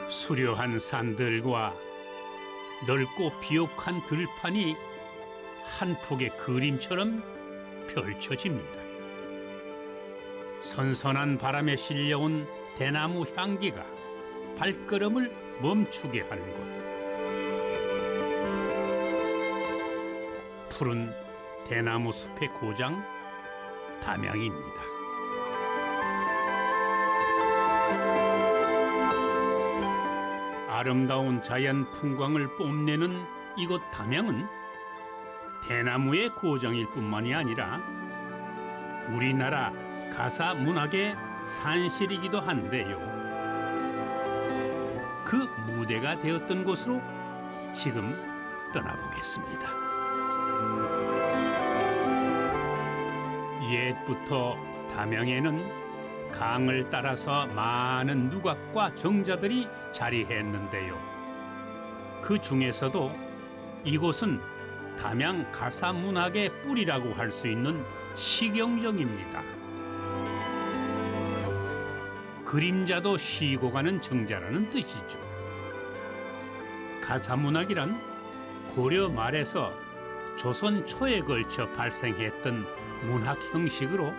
수려한 산들과 넓고 비옥한 들판이 한 폭의 그림처럼 펼쳐집니다. 선선한 바람에 실려온 대나무 향기가 발걸음을 멈추게 하는 곳. 푸른 대나무 숲의 고장 담양입니다. 아름다운 자연 풍광을 뽐내는 이곳 담양은 대나무의 고장일 뿐만이 아니라 우리나라 가사 문학의 산실이기도 한데요. 그 무대가 되었던 곳으로 지금 떠나보겠습니다. 옛부터 담양에는 강을 따라서 많은 누각과 정자들이 자리했는데요. 그 중에서도 이곳은 담양 가사 문학의 뿌리라고 할 수 있는 시경정입니다. 그림자도 쉬고 가는 정자라는 뜻이죠. 가사 문학이란 고려 말에서 조선 초에 걸쳐 발생했던 문학 형식으로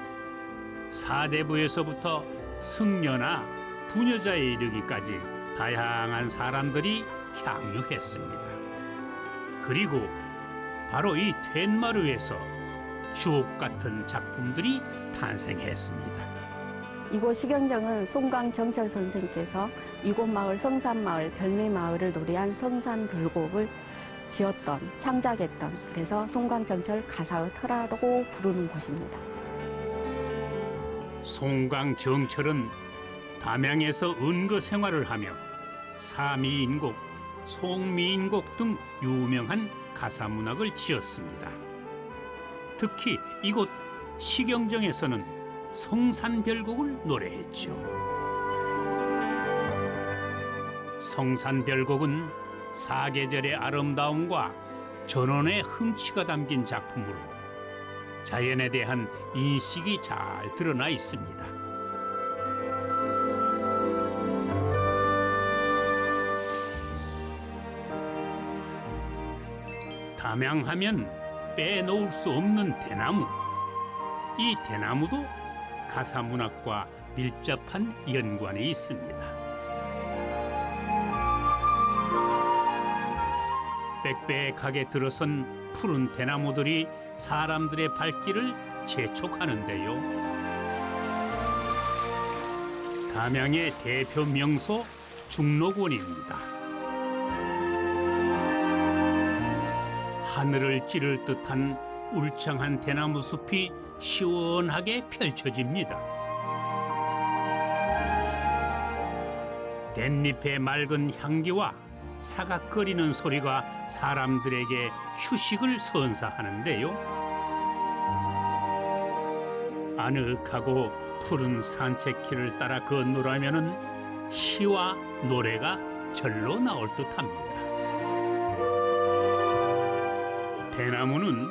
사대부에서부터 승려나 부녀자에 이르기까지 다양한 사람들이 향유했습니다. 그리고 바로 이 텐마루에서 주옥 같은 작품들이 탄생했습니다. 이곳 시경정은 송강 정철 선생께서 이곳 마을 성산마을 별매마을을 노래한 성산별곡을 지었던 창작했던, 그래서 송강정철 가사의 터라고 부르는 곳입니다. 송강정철은 담양에서 은거 생활을 하며 사미인곡, 송미인곡 등 유명한 가사문학을 지었습니다. 특히 이곳 시경정에서는 성산별곡을 노래했죠. 성산별곡은 사계절의 아름다움과 전원의 흥취가 담긴 작품으로 자연에 대한 인식이 잘 드러나 있습니다. 담양하면 빼놓을 수 없는 대나무. 이 대나무도 가사문학과 밀접한 연관이 있습니다. 빽빽하게 들어선 푸른 대나무들이 사람들의 발길을 재촉하는데요. 담양의 대표 명소 중록원입니다. 하늘을 찌를 듯한 울창한 대나무 숲이 시원하게 펼쳐집니다. 댄잎의 맑은 향기와 사각거리는 소리가 사람들에게 휴식을 선사하는데요. 아늑하고 푸른 산책길을 따라 건너라면은 시와 노래가 절로 나올 듯합니다. 대나무는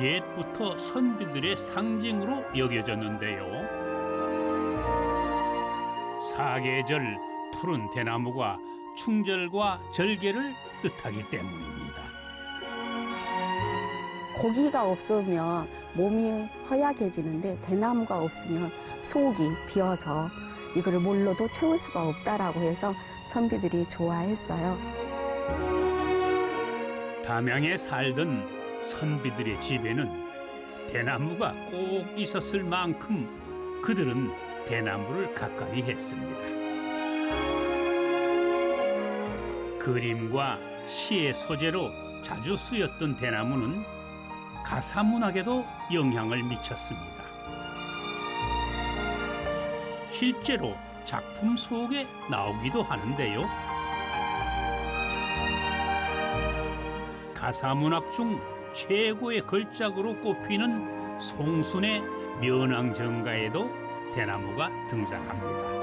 옛부터 선비들의 상징으로 여겨졌는데요. 사계절 푸른 대나무가 충절과 절개를 뜻하기 때문입니다. 고기가 없으면 몸이 허약해지는데 대나무가 없으면 속이 비어서 이거를 뭘로도 채울 수가 없다라고 해서 선비들이 좋아했어요. 담양에 살던 선비들의 집에는 대나무가 꼭 있었을 만큼 그들은 대나무를 가까이 했습니다. 그림과 시의 소재로 자주 쓰였던 대나무는 가사문학에도 영향을 미쳤습니다. 실제로 작품 속에 나오기도 하는데요. 가사문학 중 최고의 걸작으로 꼽히는 송순의 면왕정가에도 대나무가 등장합니다.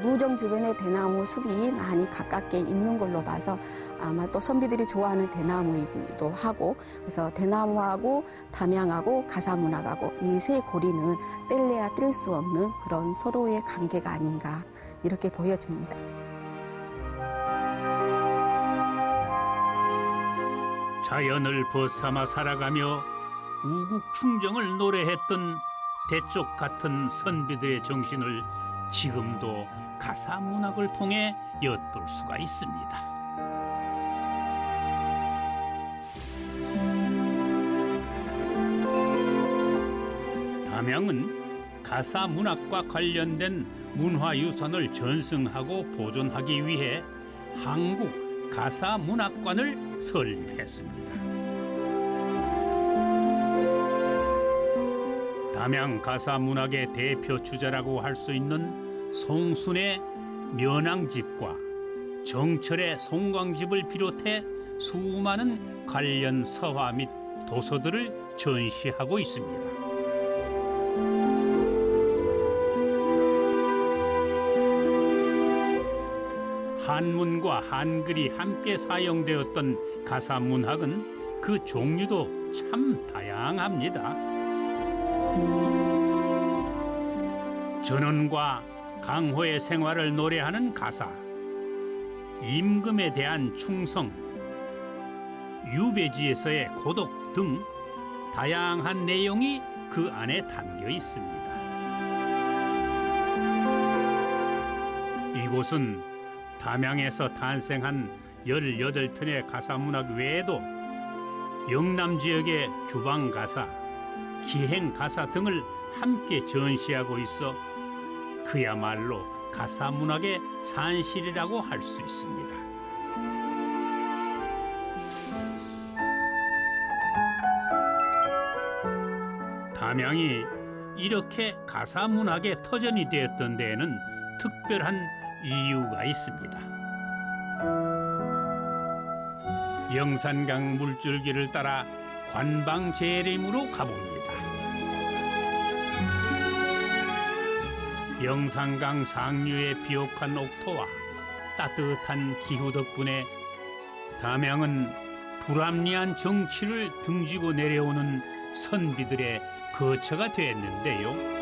무정 주변에 대나무 숲이 많이 가깝게 있는 걸로 봐서 아마 또 선비들이 좋아하는 대나무이기도 하고, 그래서 대나무하고 담양하고 가사문학하고 이 세 고리는 뗄래야 뗄 수 없는 그런 서로의 관계가 아닌가 이렇게 보여집니다. 자연을 벗삼아 살아가며 우국 충정을 노래했던 대쪽 같은 선비들의 정신을 지금도 가사 문학을 통해 엿볼 수가 있습니다. 담양은 가사 문학과 관련된 문화유산을 전승하고 보존하기 위해 한국 가사 문학관을 설립했습니다. 담양 가사 문학의 대표 주자라고 할 수 있는 송순의 면왕집과 정철의 송광집을 비롯해 수많은 관련 서화 및 도서들을 전시하고 있습니다. 한문과 한글이 함께 사용되었던 가사 문학은 그 종류도 참 다양합니다. 전원과 강호의 생활을 노래하는 가사, 임금에 대한 충성, 유배지에서의 고독 등 다양한 내용이 그 안에 담겨 있습니다. 이곳은 담양에서 탄생한 18편의 가사문학 외에도 영남 지역의 규방가사, 기행가사 등을 함께 전시하고 있어 그야말로 가사문학의 산실이라고 할 수 있습니다. 담양이 이렇게 가사문학의 터전이 되었던 데에는 특별한 이유가 있습니다. 영산강 물줄기를 따라 관방재림으로 가봅니다. 영산강 상류의 비옥한 옥토와 따뜻한 기후 덕분에 담양은 불합리한 정치를 등지고 내려오는 선비들의 거처가 됐는데요.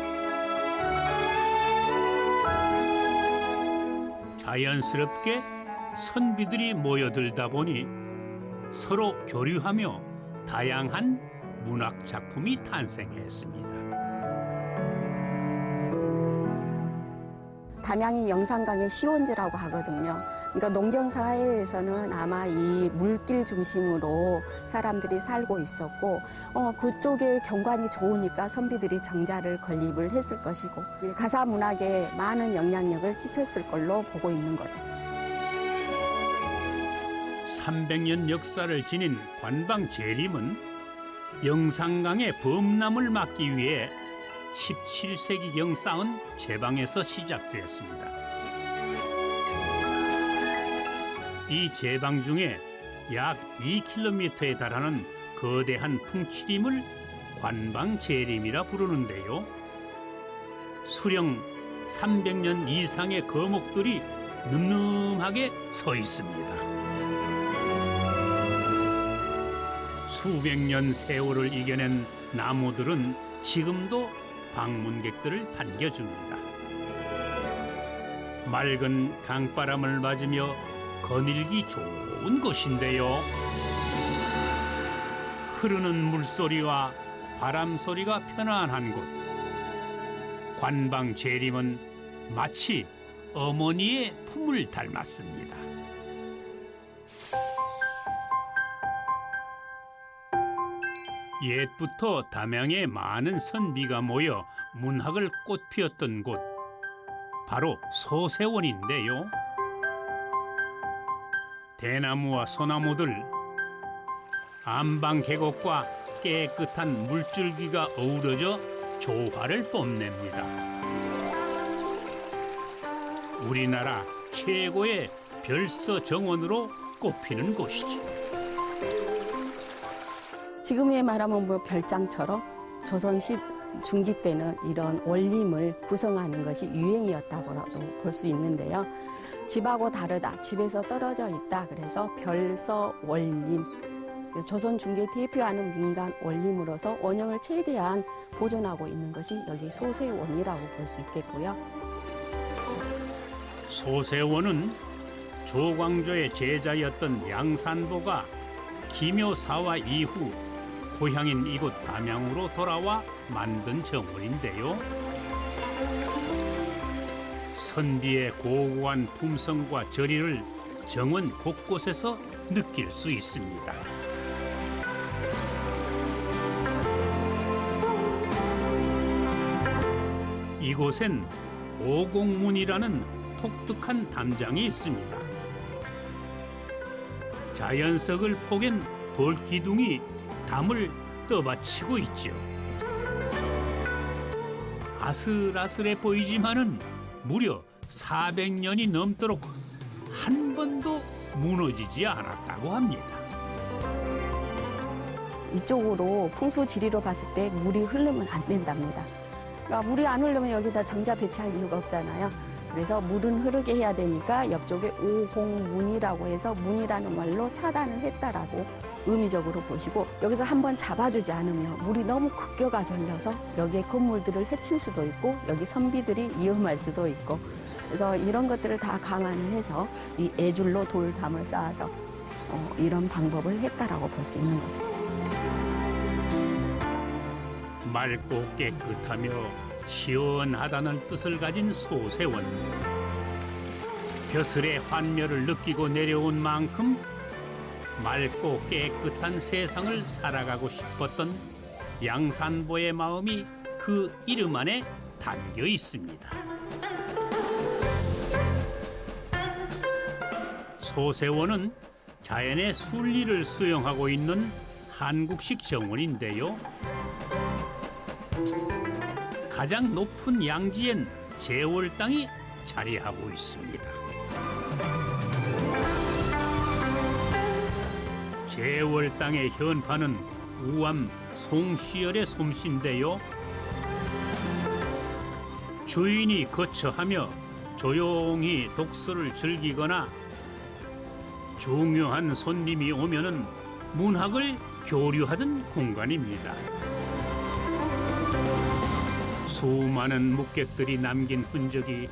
자연스럽게 선비들이 모여들다 보니 서로 교류하며 다양한 문학 작품이 탄생했습니다. 담양이 영산강의 시원지라고 하거든요. 그러니까 농경사회에서는 아마 이 물길 중심으로 사람들이 살고 있었고 그쪽에 경관이 좋으니까 선비들이 정자를 건립을 했을 것이고 가사 문학에 많은 영향력을 끼쳤을 걸로 보고 있는 거죠. 300년 역사를 지닌 관방재림은 영산강의 범람을 막기 위해 17세기경 쌓은 제방에서 시작되었습니다. 이 제방 중에 약 2km에 달하는 거대한 풍치림을 관방재림이라 부르는데요. 수령 300년 이상의 거목들이 늠름하게 서 있습니다. 수백 년 세월을 이겨낸 나무들은 지금도 방문객들을 반겨줍니다. 맑은 강바람을 맞으며 거닐기 좋은 곳인데요. 흐르는 물소리와 바람소리가 편안한 곳. 관방재림은 마치 어머니의 품을 닮았습니다. 옛부터 담양에 많은 선비가 모여 문학을 꽃피웠던 곳, 바로 소세원인데요. 대나무와 소나무들, 암방 계곡과 깨끗한 물줄기가 어우러져 조화를 뽐냅니다. 우리나라 최고의 별서 정원으로 꼽히는 곳이죠. 지금에 말하면 뭐 별장처럼 조선 중기 때는 이런 원림을 구성하는 것이 유행이었다고라도 볼 수 있는데요. 집하고 다르다, 집에서 떨어져 있다. 그래서 별서 원림, 조선 중기에 대표하는 민간 원림으로서 원형을 최대한 보존하고 있는 것이 여기 소세원이라고 볼 수 있겠고요. 소세원은 조광조의 제자였던 양산보가 기묘사화 이후 고향인 이곳 담양으로 돌아와 만든 정원인데요. 선비의 고고한 품성과 저리를 정원 곳곳에서 느낄 수 있습니다. 이곳엔 오곡문이라는 독특한 담장이 있습니다. 자연석을 포갠 돌기둥이 담을 떠받치고 있죠. 아슬아슬해 보이지만은 무려 400년이 넘도록 한 번도 무너지지 않았다고 합니다. 이쪽으로 풍수 지리로 봤을 때 물이 흐르면 안 된답니다. 그러니까 물이 안 흐르면 여기다 정자 배치할 이유가 없잖아요. 그래서 물은 흐르게 해야 되니까 옆쪽에 오곡문이라고 해서 문이라는 말로 차단을 했다라고 의미적으로 보시고, 여기서 한번 잡아주지 않으면 물이 너무 급격하 전려서 여기에 건물들을 해칠 수도 있고 여기 선비들이 위험할 수도 있고, 그래서 이런 것들을 다 감안을 해서 이 애줄로 돌담을 쌓아서 이런 방법을 했다라고 볼 수 있는 거죠. 맑고 깨끗하며 시원하다는 뜻을 가진 소세원. 벼슬의 환멸을 느끼고 내려온 만큼 맑고 깨끗한 세상을 살아가고 싶었던 양산보의 마음이 그 이름 안에 담겨 있습니다. 소세원은 자연의 순리를 수용하고 있는 한국식 정원인데요. 가장 높은 양지엔 제월당이 자리하고 있습니다. 제월당의 현판은 우암 송시열의 솜씨인데요. 주인이 거처하며 조용히 독서를 즐기거나 중요한 손님이 오면은 문학을 교류하던 공간입니다. 수많은 묵객들이 남긴 흔적이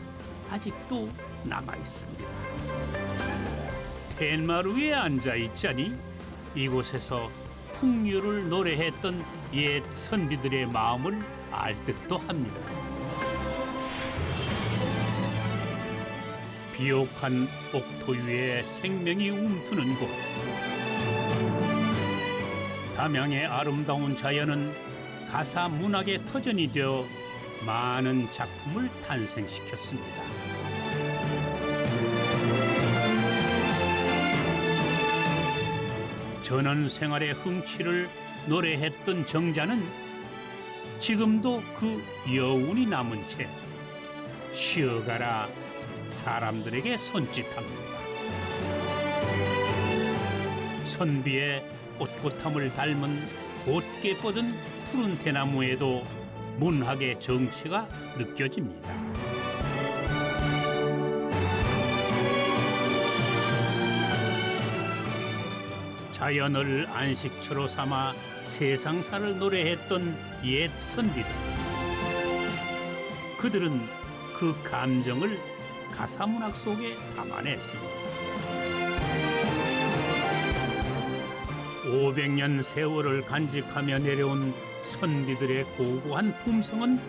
아직도 남아 있습니다. 텐마루에 앉아 있자니 이곳에서 풍류를 노래했던 옛 선비들의 마음을 알 듯도 합니다. 비옥한 옥토 위에 생명이 움트는 곳. 담양의 아름다운 자연은 가사 문학의 터전이 되어 많은 작품을 탄생시켰습니다. 전원 생활의 흥취를 노래했던 정자는 지금도 그 여운이 남은 채 쉬어가라 사람들에게 손짓합니다. 선비의 꼿꼿함을 닮은 곧게 뻗은 푸른 대나무에도 문학의 정취가 느껴집니다. 자연을 안식처로 삼아 세상사를 노래했던 옛 선비들. 그들은 그 감정을 가사문학 속에 담아냈습니다. 500년 세월을 간직하며 내려온 선비들의 고고한 품성은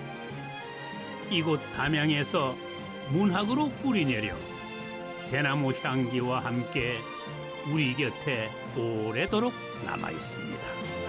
이곳 담양에서 문학으로 뿌리내려 대나무 향기와 함께 우리 곁에 오래도록 남아 있습니다.